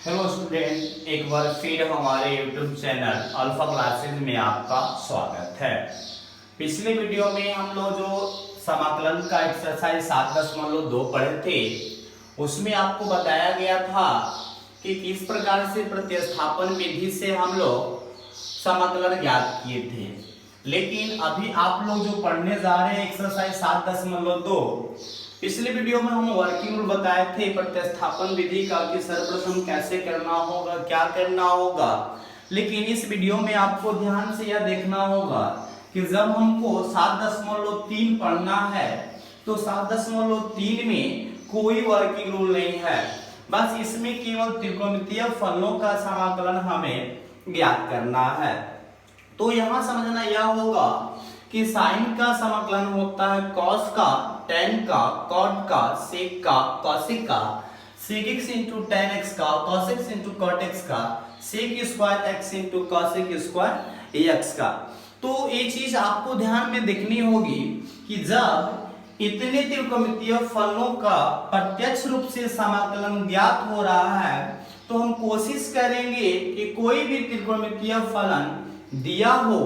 Hello student, एक बार फिर हमारे YouTube चैनल अल्फा क्लासेस में आपका स्वागत है। पिछले वीडियो में हम लोग जो समाकलन का एक्सरसाइज 7.2 पढ़े थे, उसमें आपको बताया गया था कि किस प्रकार से प्रतिस्थापन विधि से हम लोग समाकलन ज्ञात किए थे। लेकिन अभी आप लोग जो पढ़ने जा रहे हैं एक्सरसाइज 7.2, पिछले वीडियो में हम वर्किंग रूल बताए थे प्रतिस्थापन विधि का कि सर्वप्रथम कैसे करना होगा, क्या करना होगा। लेकिन इस वीडियो में आपको ध्यान से यह देखना होगा कि जब हमको 7.3 पढ़ना है तो 7.3 में कोई वर्किंग रूल नहीं है। बस इसमें केवल त्रिकोणमितीय फलनों का समाकलन हमें ज्ञात करना है। तो यहाँ समझना यह होगा कि साइन का समाकलन होता है कॉस का, टेन का, कॉट का, सेक का, कॉसिक का, sec x into tan x का, cos x into cot x का, sec square x into cosec square x का। तो ये चीज आपको ध्यान में देखनी होगी कि जब इतने त्रिकोणमितीय फलनों का प्रत्यक्ष रूप से समाकलन ज्ञात हो रहा है तो हम कोशिश करेंगे कि कोई भी त्रिकोणमितीय फलन दिया हो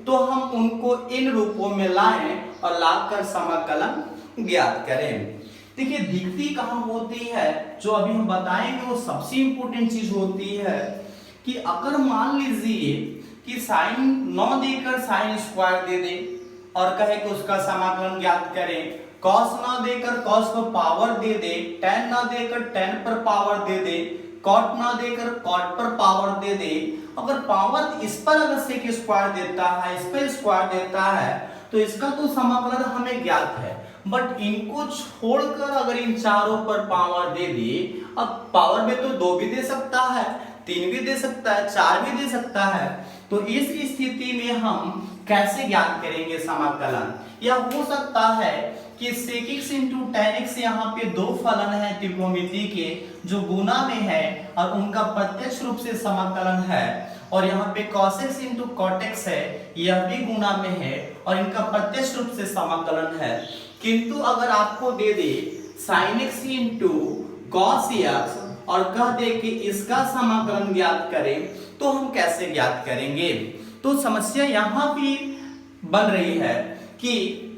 तो हम उनको इन रूपों में लाएं और लाकर समाकलन ज्ञात करें। देखिए दिखती कहाँ होती है, जो अभी हम बताएंगे वो सबसे इंपॉर्टेंट चीज होती है कि अगर मान लीजिए कि साइन 9 देकर साइन स्क्वायर दे दे और कहे कि उसका समाकलन ज्ञात करें, कॉस ना देकर कॉस पर पावर दे दे, टेन ना देकर टेन पर पावर दे दे, कॉट ना देकर कॉट पर पावर दे दे। अगर पावर इस पर अगर सेक स्क्वायर देता है, इस पर स्क्वायर देता है तो इसका तो समाकलन हमें ज्ञात है। बट इनको छोड़कर अगर इन चारों पर पावर दे दे, अब पावर में तो 2 भी दे सकता है, 3 भी दे सकता है, 4 भी दे सकता है। तो इस स्थिति में हम कैसे ज्ञात करेंगे समाकलन? या हो सकता है कि sec x into tan x यहाँ पे दो फलन है त्रिकोणमिति के जो गुना में है और उनका प्रत्यक्ष रूप से समाकलन है, और यहाँ पे cos x into cot x है, यह भी गुना में है और इनका प्रत्यक्ष रूप से समाकलन है। किंतु अगर आपको दे दे sin x into cos x और कह दे कि इसका समाकलन ज्ञात करें, तो हम कैसे ज्ञात करेंगे? तो समस्या यहाँ भी बन रही है कि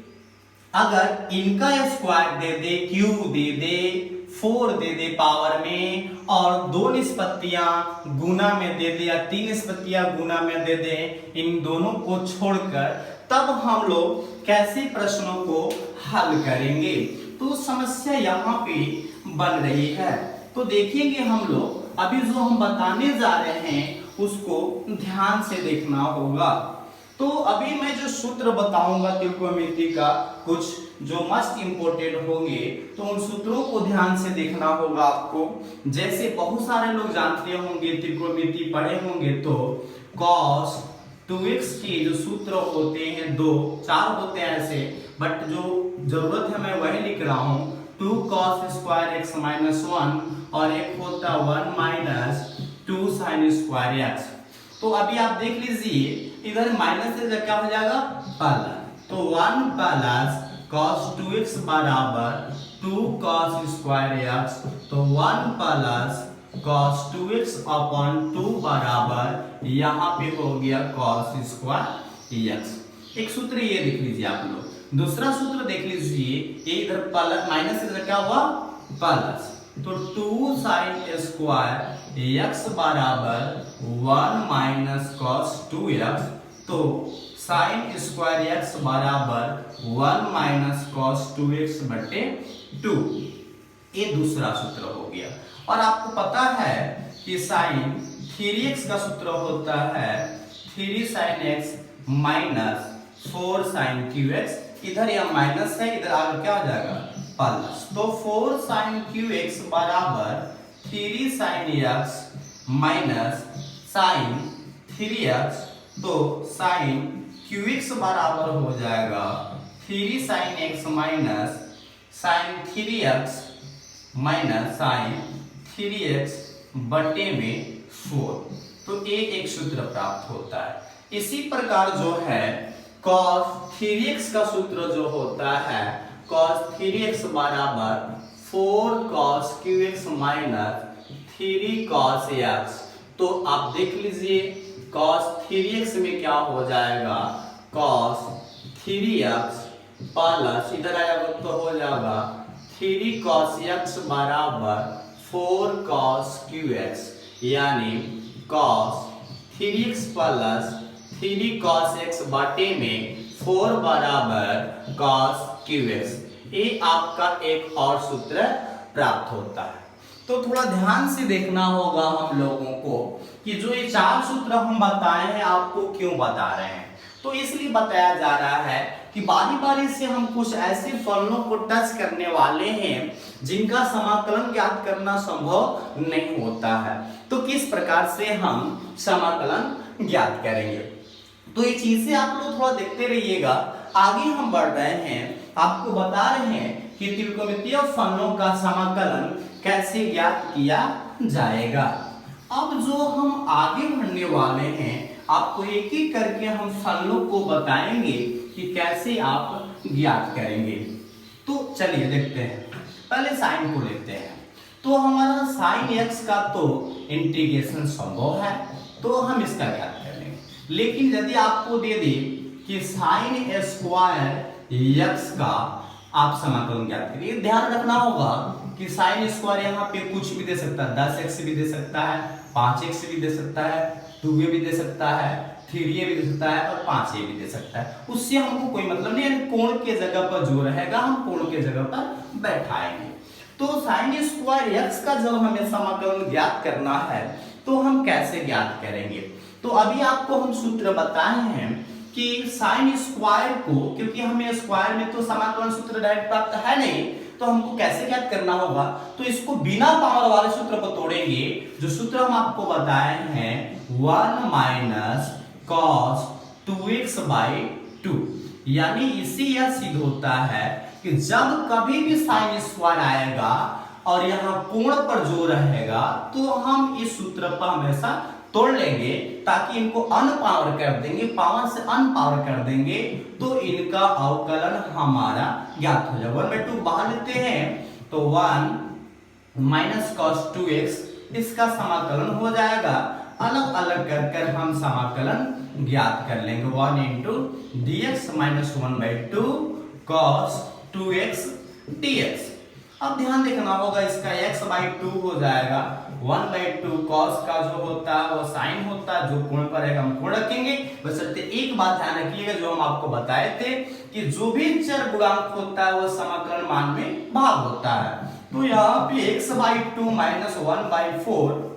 अगर इनका स्क्वायर दे दे, क्यूब दे दे, 4 दे दे पावर में और 2 निष्पत्तियां गुना में दे दे या 3 निष्पत्तियां गुना में दे दे, इन दोनों को छोड़कर, तब हम लोग कैसे प्रश्नों को हल करेंगे? तो समस्या यहाँ पे बन रही है। तो देखेंगे हम लोग, अभी जो हम बताने जा रहे हैं उसको ध्यान से देखना होगा। तो अभी मैं जो सूत्र बताऊंगा त्रिकोणमिति का, कुछ जो मस्ट इंपोर्टेंट होंगे, तो उन सूत्रों को ध्यान से देखना होगा आपको। जैसे बहुत सारे लोग जानते होंगे, त्रिकोणमिति पढ़े होंगे, तो cos 2x के जो सूत्र होते हैं 2 4 होते हैं ऐसे, बट जो जरूरत है मैं वही लिख रहा हूँ। 2 cos स्क्वायर x माइनस 1 और एक होता 1 माइनस 2 sin स्क्वायर x। तो अभी आप देख लीजिए, इधर माइनस से क्या हो जाएगा प्लस, तो 1 प्लस cos 2x बराबर 2 cos स्क्वायर x, तो 1 प्लस cos 2x अपॉन 2 बराबर यहाँ पे हो गया cos स्क्वायर x। एक सूत्र ये देख लीजिए आप लोग। दूसरा सूत्र देख लीजिए, ये इधर प्लस माइनस से क्या हुआ प्लस, तो 2 sin स्क्वायर x बराबर 1 माइनस cos 2x, तो sin स्क्वायर x बराबर 1 माइनस cos 2x बटे 2। ये दूसरा सूत्र हो गया। और आपको पता है कि sin 3x का सूत्र होता है 3 sin x minus 4 sin qx। इधर यह माइनस है, इधर आगे क्या हो जाएगा प्लस, तो 4 sin qx बराबर 3 sin x minus sin 3x, तो sin qx बराबर हो जाएगा 3 sin x minus sin 3x minus sin 3x बटे में 4। तो ये एक सूत्र प्राप्त होता है। इसी प्रकार जो है cos 3x का सूत्र जो होता है cos 3x बराबर 4 cos QX minus 3 cos x। तो आप देख लीजिए cos 3x में क्या हो जाएगा, cos 3x प्लस इधर आएगा तो हो जाएगा 3 cos x बराबर 4 cos QX, यानी cos 3x plus 3 cos x बटे में 4 बराबर cos QX। ये आपका एक और सूत्र प्राप्त होता है। तो थोड़ा ध्यान से देखना होगा हम लोगों को कि जो ये चार सूत्र हम बताए हैं आपको क्यों बता रहे हैं। तो इसलिए बताया जा रहा है कि बारी बारी से हम कुछ ऐसे फलनों को टच करने वाले हैं जिनका समाकलन ज्ञात करना संभव नहीं होता है। तो किस प्रकार से हम समाकलन ज्ञात करेंगे, तो ये चीजें आप लोग थोड़ा देखते रहिएगा। आगे हम बढ़ रहे हैं, आपको बता रहे हैं कि त्रिकोणमितीय फलनों का समाकलन कैसे ज्ञात किया जाएगा। अब जो हम आगे बढ़ने वाले हैं, आपको एक एक करके हम फलनों को बताएंगे कि कैसे आप ज्ञात करेंगे। तो चलिए देखते हैं, पहले साइन को लेते हैं। तो हमारा साइन x का तो इंटीग्रेशन संभव है, तो हम इसका ज्ञात कर लेंगे। लेकिन यदि आपको दे दे कि साइन स्क्वायर x का आप समाकलन ज्ञात करिए, ध्यान रखना होगा कि साइन स्क्वायर यहाँ पे कुछ भी दे सकता है, 10x भी दे सकता है, 5x भी दे सकता है, 2a भी दे सकता है, 3a भी दे सकता है और 5a भी दे सकता है। उससे हमको कोई मतलब नहीं है, कोण के जगह पर जो रहेगा हम कोण के जगह पर बैठाएंगे। तो साइन स्क्वायर x का जब हमें समाकलन ज्ञात करना है तो हम कैसे ज्ञात करेंगे। तो अभी आपको हम सूत्र बताए हैं कि साइन स्क्वायर को, क्योंकि हमें स्क्वायर में तो समाकलन सूत्र डायरेक्ट प्राप्त है नहीं, तो हमको कैसे ज्ञात करना होगा, तो इसको बिना पावर वाले सूत्र को तोड़ेंगे। जो सूत्र हम आपको बताए हैं 1 माइनस cos 2x/2, यानी इसी यह सिद्ध होता है कि जब कभी भी साइन स्क्वायर आएगा और यहाँ कोण पर जो रहेगा तो हम इस सूत्र पर हमेशा तोड़ लेंगे, ताकि इनको अनपावर कर देंगे, पावर से अनपावर कर देंगे, तो इनका अवकलन हमारा ज्ञात हो जाएगा। 1/2 बाहर लेते हैं तो 1 माइनस cos 2x इसका समाकलन हो जाएगा। अलग अलग कर कर हम समाकलन ज्ञात कर लेंगे। 1 into dx minus 1/2 cos 2x dx। अब ध्यान देखना होगा, इसका x/2 हो जाएगा, 1/2 cos का जो होता है वो साइन होता है, जो कोण पर है हम कोण रखेंगे। बस एक बात ध्यान रखिएगा, जो हम आपको बताए थे कि जो भी चर गुणांक होता है वो समाकलन मान में भाग होता है। तो यहाँ पे x/2 minus 1/4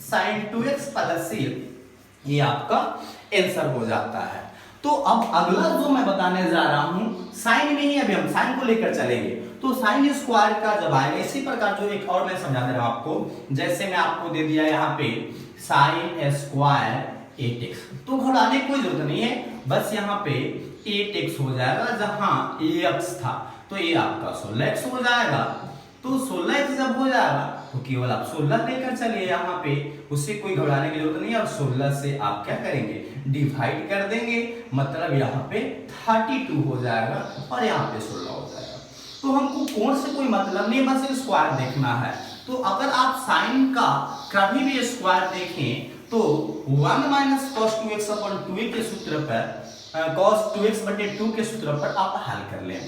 sign 2x plus c, ये आपका आंसर हो जाता है। तो अब अगला जो मैं बताने जा रहा हूं साइन में ही, अभी हम साइन को लेकर चलेंगे। तो साइन स्क्वायर का जब आएगा, इसी प्रकार जो एक और मैं समझा दे रहा हूं आपको, जैसे मैं आपको दे दिया यहाँ पे साइन स्क्वायर 8x, तो घटाने की कोई जरूरत नहीं है, बस यहाँ पे 8x हो जाएगा, जहां x था तो ये आपका 16x हो जाएगा। तो 16x जब हो जाएगा तो केवल आप 16 लेकर चलिए यहाँ पे, उससे कोई घबराने की जरूरत नहीं है। और 16 से आप क्या करेंगे, डिवाइड कर देंगे, मतलब यहाँ पे 32 हो जाएगा और यहाँ पे 16 हो जाएगा। तो हमको कोण से कोई मतलब नहीं, बस स्क्वायर देखना है। तो अगर आप साइन का कभी भी स्क्वायर देखें तो 1 माइनस cos 2x/2 के सूत्र पर, cos 2x/2 के सूत्र पर आप हल कर लें।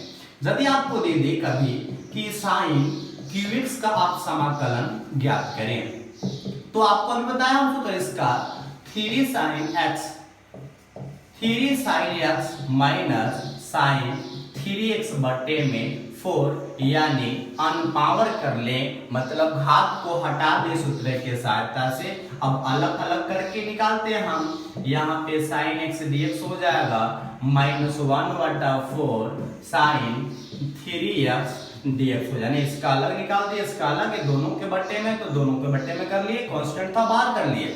यदि आपको दे दे कभी कि साइन qx का आप समाकलन ज्ञात करें, तो आपको अभी बताया हम सूत्र इसका 3 sin x minus sign 3x बटे में 4, यानी अनपावर कर ले, मतलब घात को हटा दे सूत्र के सहायता से। अब अलग अलग करके निकालते हैं हम, यहाँ पे साइन x dx हो जाएगा माइनस 1/4 साइन 3x dx हो जाए, इसका अलग निकाल दिया, इसका अलग है, दोनों के बट्टे में, तो दोनों के बट्टे में कर लिए, कांस्टेंट था बाहर कर लिए।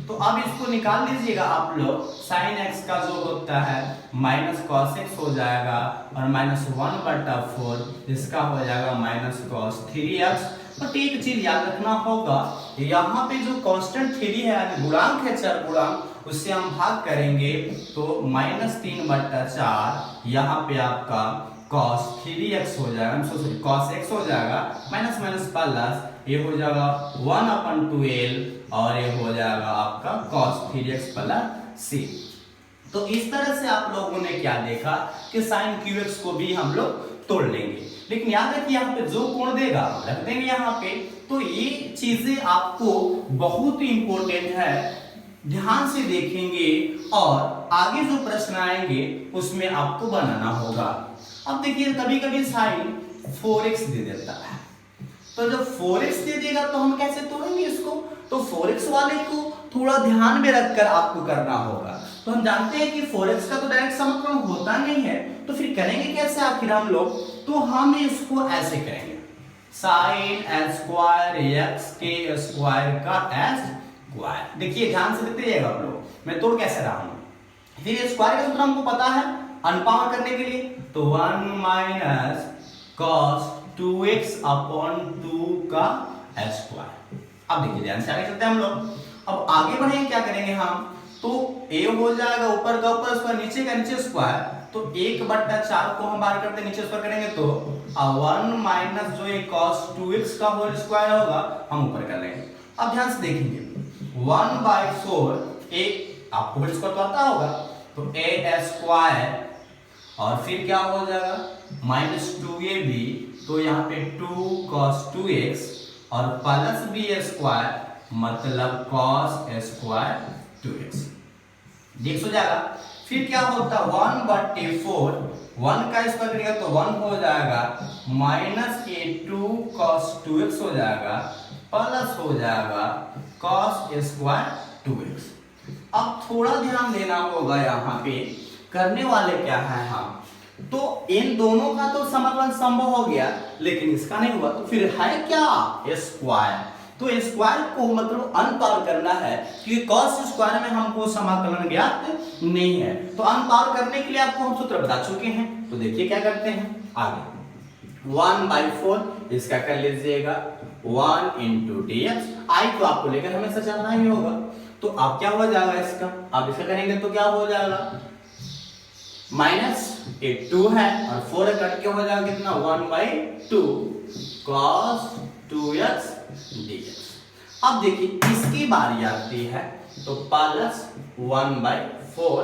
तो अब इसको निकाल लीजिएगा आप लोग, साइन x का जो होता है माइनस cos x हो जाएगा और माइनस 1/4 इसका हो जाएगा माइनस cos 3x। बट एक चीज याद रखना होगा, यहाँ पे जो कांस्टेंट 3 है यानी गुणांक है, चर गुणांक, उससे हम भाग करेंगे तो -3/4 यहाँ पे आपका cos 3x हो जाएगा, सॉरी cos x हो जाएगा, माइनस माइनस प्लस ये हो जाएगा 1/2l और ये हो जाएगा आपका cos 3x प्लस c। तो इस तरह से आप लोगों ने क्या देखा कि sin qx को भी हम लोग तोड़ लेंगे, लेकिन याद रखिए यहाँ पे जो कोण देगा रख देंगे यहाँ पे। तो ये चीजें आपको बहुत ही इंपॉर्टेंट है, ध्यान से देखेंगे और आगे जो प्रश्न आएंगे उसमें आपको बनाना होगा। अब देखिए कभी कभी साइन 4x दे देता है, तो जब 4x दे देगा तो हम कैसे तोड़ेंगे इसको, तो 4x वाले को थोड़ा ध्यान में रखकर आपको करना होगा। तो हम जानते हैं कि 4x का तो डायरेक्ट समाकलन होता नहीं है, तो फिर करेंगे कैसे आखिर हम लोग, तो हम इसको ऐसे करेंगे साइन स्क्वायर x के स्क्वायर का स्क्वायर। देखिए ध्यान से देखते जाइएगा आप लोग, मैं तोड़ कैसे रहा हूं। फिर स्क्वायर का सूत्र हमको पता है अनपावर करने के लिए, तो 1 माइनस cos 2x अपॉन 2 का स्क्वायर। अब देखिए ध्यान से आगे चलते हैं हम लोग। अब आगे बढ़ेंगे, क्या करेंगे हम, तो a हो जाएगा ऊपर का ऊपर स्क्वायर, नीचे का नीचे स्क्वायर, तो 1/4 को हम बाहर करते नीचे स्क्वायर करेंगे तो 1 माइनस जो ये cos 2x का होल स्क्वायर होगा हम ऊपर कर लेंगे। अब ध्यान से देखेंगे 1/4 एक आपको होल स्क्वायर तो आता होगा, तो a स्क्वायर और फिर क्या हो जाएगा -2ab, तो यहाँ पे 2 cos 2x और प्लस b स्क्वायर मतलब cos स्क्वायर 2x dx हो जाएगा। फिर क्या होता है 1/4, 1 का स्क्वायर करेगा तो 1 हो जाएगा, माइनस a 2 cos 2x हो जाएगा, प्लस हो जाएगा cos स्क्वायर 2x। अब थोड़ा ध्यान देना होगा, यहाँ पे करने वाले क्या है हम, तो इन दोनों का तो समाकलन संभव हो गया लेकिन इसका नहीं हुआ, तो फिर है क्या स्क्वायर। तो स्क्वायर को मतलब अनपावर करना है, क्योंकि cos स्क्वायर में हमको समाकलन ज्ञात नहीं है। तो अनपावर करने के लिए आपको हम सूत्र बता चुके हैं, तो देखिए क्या करते हैं आगे। 1/4 इसका कर लीजिएगा 1 इंटू dx, आई को आपको लेकर हमेशा चलना ही होगा। तो अब क्या हो जाएगा इसका, अब इसका करेंगे तो क्या हो जाएगा, माइनस 2 है और 4 कट के हो जाएगा कितना 1/2 cos 2x dx। अब देखिए इसकी बारी आती है, तो प्लस 1/4,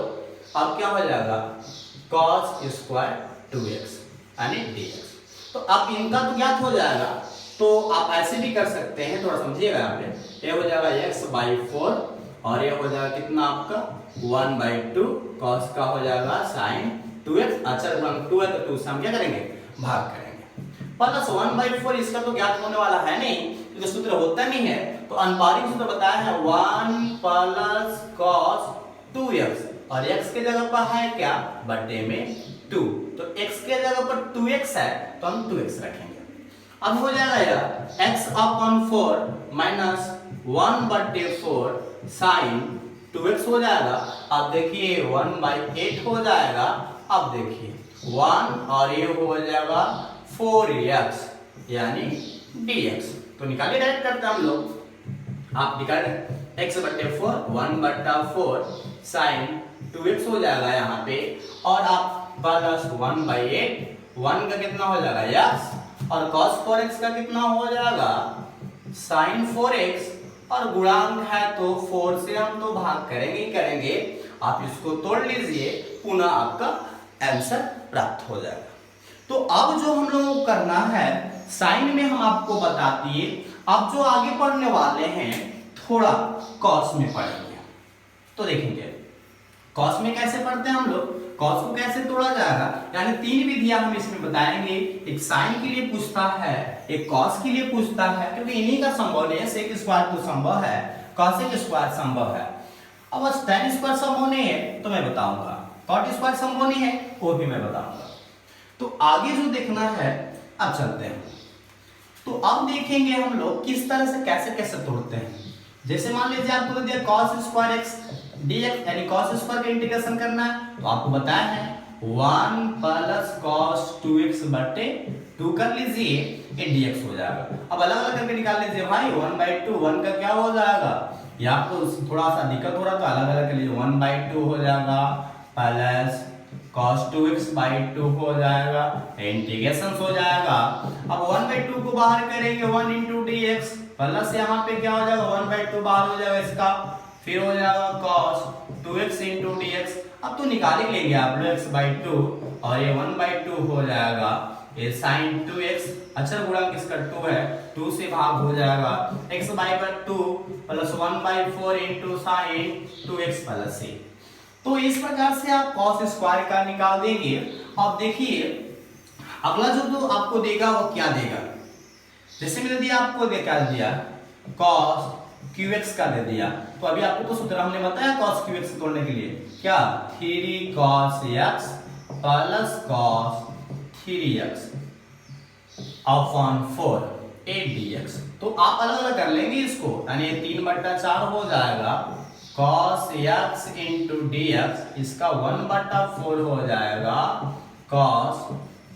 अब क्या हो जाएगा cos स्क्वायर 2x यानी dx। तो अब इनका तो ज्ञात हो जाएगा, तो आप ऐसे भी कर सकते हैं, थोड़ा समझिएगा यहाँ पे, ये हो जाएगा x/4 और ये हो जाएगा कितना आपका 1/2 cos का हो जाएगा sin 2x, अच्छा 2 है तो 2 से हम क्या करेंगे भाग करेंगे, प्लस 1/4 इसका तो ज्ञात होने वाला है नहीं क्योंकि सूत्र होता नहीं है, तो अनपारिक सूत्र बताया है 1 प्लस cos 2x और x के जगह पर है क्या बटे में 2, तो x के जगह पर 2x है तो हम 2x रखेंगे। अब हो जाएगा यार x/4 माइनस 1/4 sin 2x हो जाएगा। अब देखिए 1/8 हो जाएगा, अब देखिए 1 और ये हो जाएगा 4x यानी dx। तो निकालिए डायरेक्ट करते हैं हम लोग, आप निकालें x/4 1/4 sin 2x हो जाएगा यहाँ पे, और आप प्लस 1/8, 1 का कितना हो जाएगा x और cos 4x का कितना हो जाएगा sin 4x, और गुणांक है तो 4 से हम तो भाग करेंगे ही करेंगे। आप इसको तोड़ लीजिए, पुनः आपका आंसर प्राप्त हो जाएगा। तो अब जो हम लोगों को करना है साइन में हम आपको बता दिए, अब जो आगे पढ़ने वाले हैं थोड़ा कॉस में पढ़ेंगे। तो देखेंगे कॉस में कैसे पढ़ते हैं हम लोग, कॉस को कैसे तोड़ा जाएगा, यानी 3 विधियां हम इसमें बताएंगे। एक साइन के लिए पूछता है, एक कॉस के लिए पूछता है, क्योंकि इन्हीं का संभव नहीं है, सेक स्क्वायर तो संभव है, कॉसेक स्क्वायर संभव है। अब बस tan स्क्वायर संभव नहीं है तो मैं बताऊंगा, cot स्क्वायर संभव नहीं है वो भी मैं बताऊंगा। तो आगे जो देखना है अब चलते हैं। तो अब देखेंगे हम लोग किस तरह से कैसे कैसे तोड़ते हैं। जैसे मान लीजिए आपको तो दिया cos स्क्वायर x dx, यानी cos स्क्वायर का इंटीग्रेशन करना है, तो आपको बताया है 1 प्लस cos 2x बटे 2 कर लीजिए, ये dx हो जाएगा। अब अलग अलग करके निकाल लीजिए भाई, 1/2 1 का क्या हो जाएगा, या आपको थोड़ा सा दिक्कत हो रहा तो अलग अलग कर लीजिए, 1/2 हो जाएगा प्लस cos 2x बाई 2 हो जाएगा, इंटीग्रेशन हो जाएगा। अब 1/2 को बाहर करेंगे 1 इंटू डी एक्स प्लस यहाँ पे क्या हो जाएगा 1/2 बाहर हो जाएगा इसका, फिर हो जाएगा cos 2x into d x. अब तो निकाल ही लेंगे आप लोग x/2 और ये 1/2 हो जाएगा, ये sin 2x अचर गुणा किसका 2 है, 2 से भाग हो जाएगा x/2 plus 1/4 into sin 2x plus c। तो इस प्रकार से आप cos स्क्वायर का निकाल देंगे। अब देखिए अगला जो आपको देगा वो क्या देगा, जैसे मैंने दिया आपको क्या दिया cos qx का दे दिया, तो अभी आपको तो सूत्र हमने बताया cos qx तोड़ने के लिए क्या 3 cos x plus cos 3x upon 4 8 dx। तो आप अलग अलग कर लेंगे इसको, यानी 3/4 हो जाएगा cos x इंटू dx, इसका 1/4 हो जाएगा cos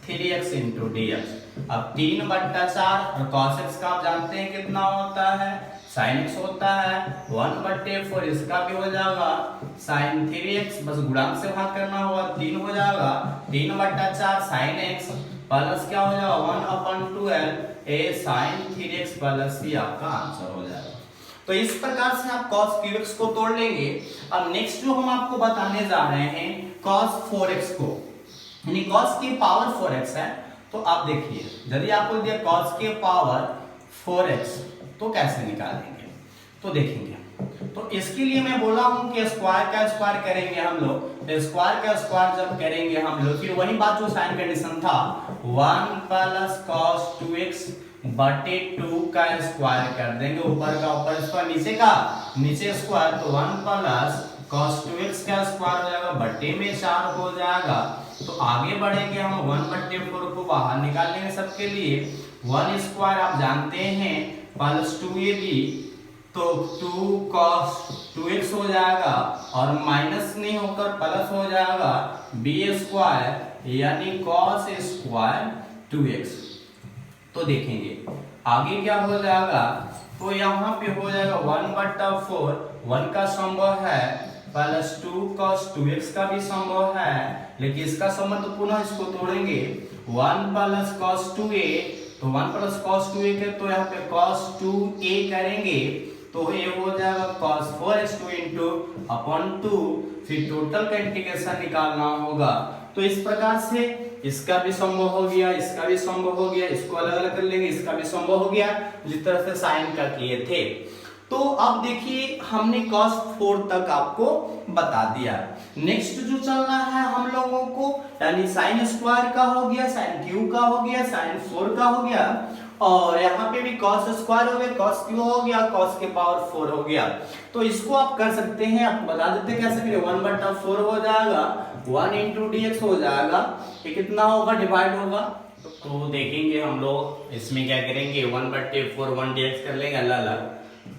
3x इंटू dx। अब 3/4 और cos x का आप जानते हैं कितना होता है sin x होता है, 1/4 इसका भी हो जाएगा sin 3x, बस गुणांक से भाग करना होगा 3 हो जाएगा, 3/4 sin x प्लस क्या हो जाएगा 1/12 a sin 3x plus c आपका आंसर हो जाएगा। तो इस प्रकार से आप cos qx को तोड़ लेंगे। अब नेक्स्ट जो हम आपको बताने जा रहे हैं cos 4x को, यानी cos की पावर 4x है। तो आप देखिए यदि आपको दिया cos के पावर 4x तो कैसे निकालेंगे, तो देखेंगे। तो इसके लिए मैं बोला हूं कि स्क्वायर का स्क्वायर करेंगे हम लोग, तो स्क्वायर का स्क्वायर जब करेंगे हम लोग, फिर वही बात जो साइन कंडीशन था 1 प्लस cos 2x बटे 2 का स्क्वायर कर देंगे, ऊपर का ऊपर स्क्वायर नीचे स्क्वायर, तो 1 प्लस cos 2x का स्क्वायर हो जाएगा बटे में 4 हो जाएगा। तो आगे बढ़ेंगे हम 1/4 को बाहर निकाल लेंगे सबके लिए, 1 स्क्वायर आप जानते हैं प्लस 2ab, तो 2 cos 2x हो जाएगा और माइनस नहीं होकर प्लस हो जाएगा b स्क्वायर यानी cos स्क्वायर 2x। तो देखेंगे आगे क्या हो जाएगा, तो यहाँ पे हो जाएगा 1/4, 1 का संभव है प्लस 2 cos 2x का भी संभव है, लेकिन इसका संबंध तो पुनः इसको तोड़ेंगे 1 प्लस cos 2a, तो 1 प्लस cos 2a के तो यहाँ पे cos 2a करेंगे तो ये हो जाएगा cos 4x2 इंटू अपॉन 2, फिर टोटल का इंटीग्रेशन निकालना होगा। तो इस प्रकार से इसका भी संभव हो गया, इसका भी संभव हो गया, इसको अलग अलग कर लेंगे, इसका भी संभव हो गया जिस तरह से साइन का किए थे। तो अब देखिए हमने cos 4 तक आपको बता दिया। नेक्स्ट जो चलना है हम लोगों को, यानी sin स्क्वायर का हो गया, sin क्यूब का हो गया, sin 4 का हो गया, और यहाँ पे भी cos स्क्वायर हो गया, cos क्यूब हो गया, cos के पावर 4 हो गया। तो इसको आप कर सकते हैं, आपको बता देते कैसे करें, 1/4 हो जाएगा, 1 इंटू dx हो जाएगा, ये कितना होगा डिवाइड होगा। तो देखेंगे हम लोग इसमें क्या करेंगे 1/4 1 dx कर लेंगे अलग अलग,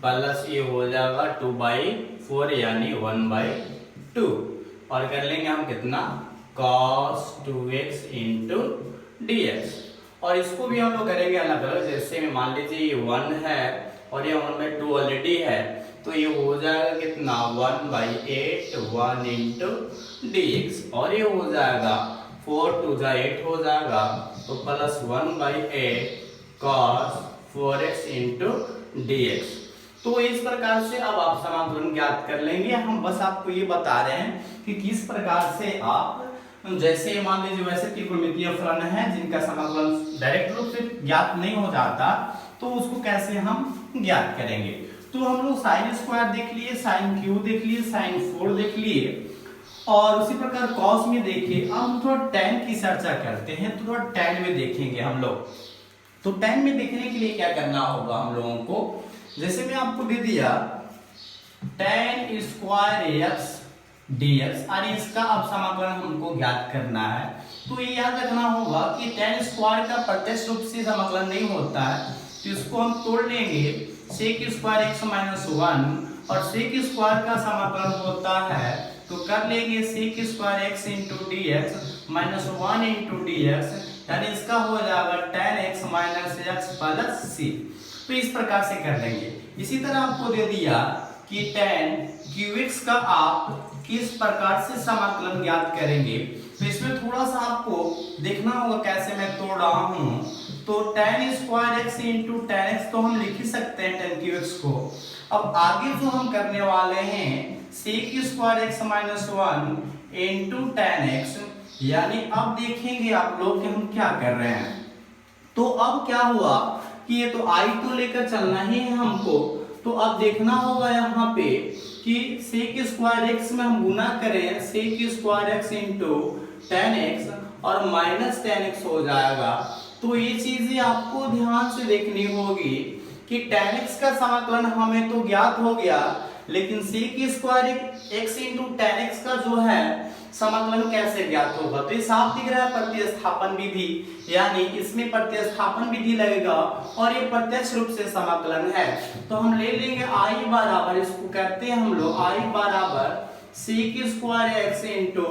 प्लस ये हो जाएगा 2/4 यानी 1/2, और कर लेंगे हम कितना cos 2x इंटू dx, और इसको भी हम लोग करेंगे अलग अलग। जैसे में मान लीजिए ये 1 है और ये 1/2 ऑलरेडी है, तो ये हो जाएगा कितना 1/8 1 इंटू dx, और ये हो जाएगा 4 2 8 हो जाएगा, तो plus 1/8 cos 4x into dx। तो इस प्रकार से अब आप समाकलन ज्ञात कर लेंगे। हम बस आपको ये बता रहे हैं कि किस प्रकार से आप, जैसे मान लीजिए वैसे त्रिकोणमितीय फलन है जिनका समाकलन डायरेक्ट रूप से ज्ञात नहीं हो जाता, तो उसको कैसे हम ज्ञात करेंगे। तो हम लोग साइन स्क्वायर देख लिए, साइन क्यूब देख लिए, साइन 4 देख लिए, और उसी प्रकार कॉस में देखिए। अब हम थोड़ा tan की चर्चा करते हैं, तो थोड़ा tan में देखेंगे हम लोग। तो tan में देखने के लिए क्या करना होगा हम लोगों को, जैसे मैं आपको दे दिया tan स्क्वायर x dx, और इसका अब समाकलन हमको ज्ञात करना है। तो ये याद रखना होगा कि tan स्क्वायर का प्रत्यक्ष रूप से समाकलन नहीं होता है, तो इसको हम तोड़ लेंगे sec स्क्वायर x माइनस 1, और sec स्क्वायर का समाकलन होता है तो कर लेंगे sec square x into dx minus 1 into dx, यानी इसका हो जाएगा tan x minus x plus c। तो इस प्रकार से कर लेंगे। इसी तरह आपको दे दिया कि tan qx का आप किस प्रकार से समाकलन ज्ञात करेंगे, तो इसमें थोड़ा सा आपको देखना होगा कैसे मैं तोड़ रहा हूं। तो tan square x into tan x तो हम लिख ही सकते हैं tan क्यूब एक्स को। अब आगे जो हम करने वाले हैं sec square x minus 1 into tan x, यानी अब देखेंगे आप लोग कि हम क्या कर रहे हैं। तो अब क्या हुआ कि ये तो आई तो लेकर चलना ही है हमको, तो अब देखना होगा यहाँ पे कि sec स्क्वायर एक्स में हम गुना करें sec square x into tan x और माइनस टेन एक्स हो जाएगा। तो ये चीजें आपको ध्यान से देखनी होगी कि tan x का समाकलन हमें तो ज्ञात हो गया, लेकिन sec square x into tan x का जो है समाकलन कैसे ज्ञात होगा। तो ये साफ दिख रहा है प्रतिस्थापन विधि, यानी इसमें प्रतिस्थापन विधि लगेगा और ये प्रत्यक्ष रूप से समाकलन है। तो हम ले लेंगे i बराबर, इसको कहते हैं हम लोग i बराबर sec square x into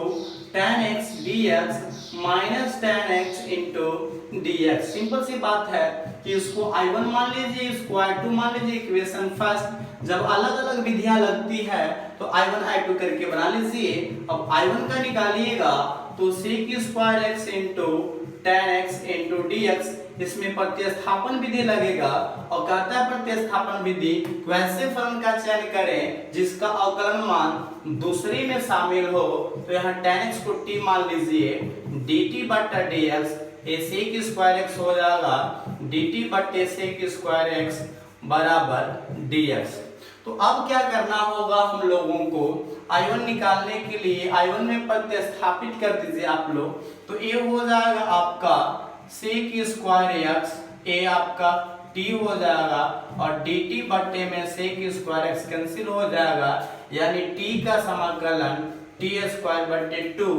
tan x d x minus tan x into d x. Simple सी बात है कि इसको I1 मान लीजिए, इसको I2 मान लीजिए। इक्वेशन फर्स्ट जब अलग अलग विधियां लगती है तो I1 I2 करके बना लीजिए। अब I1 का निकालिएगा तो sec square x into tan x into d x, इसमें प्रतिस्थापन विधि लगेगा और कहता है प्रतिस्थापन विधि वैसे फलन का चयन करें जिसका अवकलन मान दूसरे में शामिल हो। तो यहाँ tan x को t मान लीजिए, dt बटा dx sec स्क्वायर एक्स हो जाएगा dt बटे sec स्क्वायर एक्स बराबर dx। तो अब क्या करना होगा हम लोगों को, I1 निकालने के लिए I1 में प्रतिस्थापित कर दीजिए आप लोग। तो ये हो जाएगा आपका sec स्क्वायर एक्स, ए आपका t हो जाएगा और dt बटे में sec स्क्वायर एक्स कैंसिल हो जाएगा, यानी t का समाकलन t स्क्वायर बटे 2।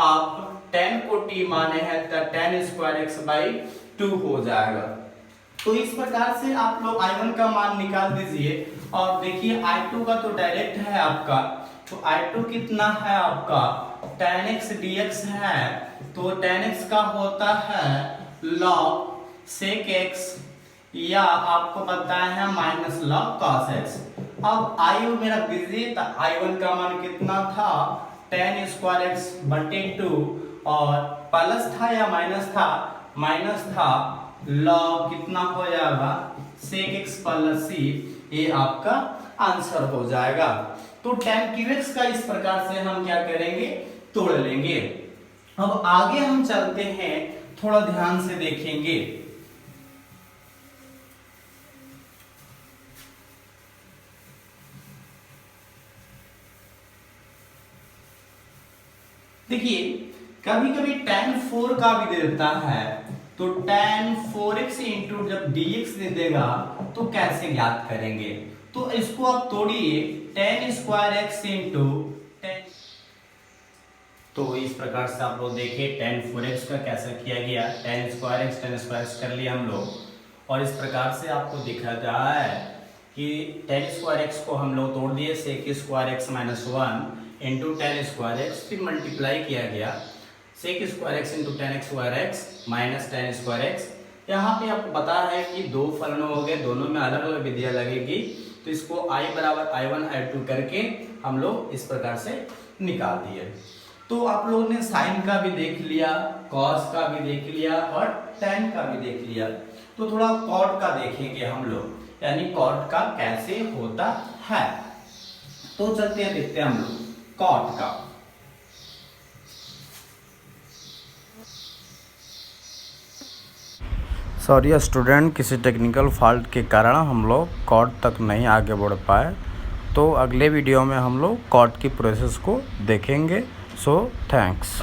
आप tan को t माने हैं तो tan स्क्वायर एक्स बाई 2 हो जाएगा। तो इस प्रकार से आप लोग I1 का मान निकाल दीजिए और देखिए I2 का तो डायरेक्ट है आपका। तो I2 कितना है आपका tan x dx है, तो tan x का होता है log sec x या आपको बताया है माइनस log cos x। अब I में रख दीजिए तो I1 का मान कितना था tan स्क्वायर x बटे 2 और प्लस था या माइनस था, माइनस था, log कितना हो जाएगा sec x प्लस c, ये आपका आंसर हो जाएगा। तो tan क्यूब x का इस प्रकार से हम क्या करेंगे, तोड़ लेंगे। अब आगे हम चलते हैं, थोड़ा ध्यान से देखेंगे। देखिए कभी कभी tan 4 का भी दे देता है, तो tan 4x इंटू जब dx दे देगा तो कैसे ज्ञात करेंगे। तो इसको आप तोड़िए tan square x into ten. तो इस प्रकार से आप लोग देखिए tan 4x का कैसे किया गया, tan स्क्वायर एक्स कर लिया हम लोग। और इस प्रकार से आपको दिखा रहा है कि tan स्क्वायर एक्स को हम लोग तोड़ दिए sec square x minus 1 into tan square x, फिर मल्टीप्लाई किया गया sec square x into tan square x minus tan square x. यहाँ पे आपको पता है कि दो फलन हो गए, दोनों में अलग अलग विधियां लगेगी। तो इसको I बराबर I1 I2 करके हम लोग इस प्रकार से निकाल दिए। तो आप लोगों ने साइन का भी देख लिया, कॉस का भी देख लिया और tan का भी देख लिया। तो थोड़ा कॉट का देखेंगे हम लोग, यानी कॉट का कैसे होता है। तो चलते हैं देखते हैं हम लोग कॉट का। सॉरी स्टूडेंट, किसी टेक्निकल फॉल्ट के कारण हम लोग कॉट तक नहीं आगे बढ़ पाए। तो अगले वीडियो में हम लोग कॉट की प्रोसेस को देखेंगे। So thanks.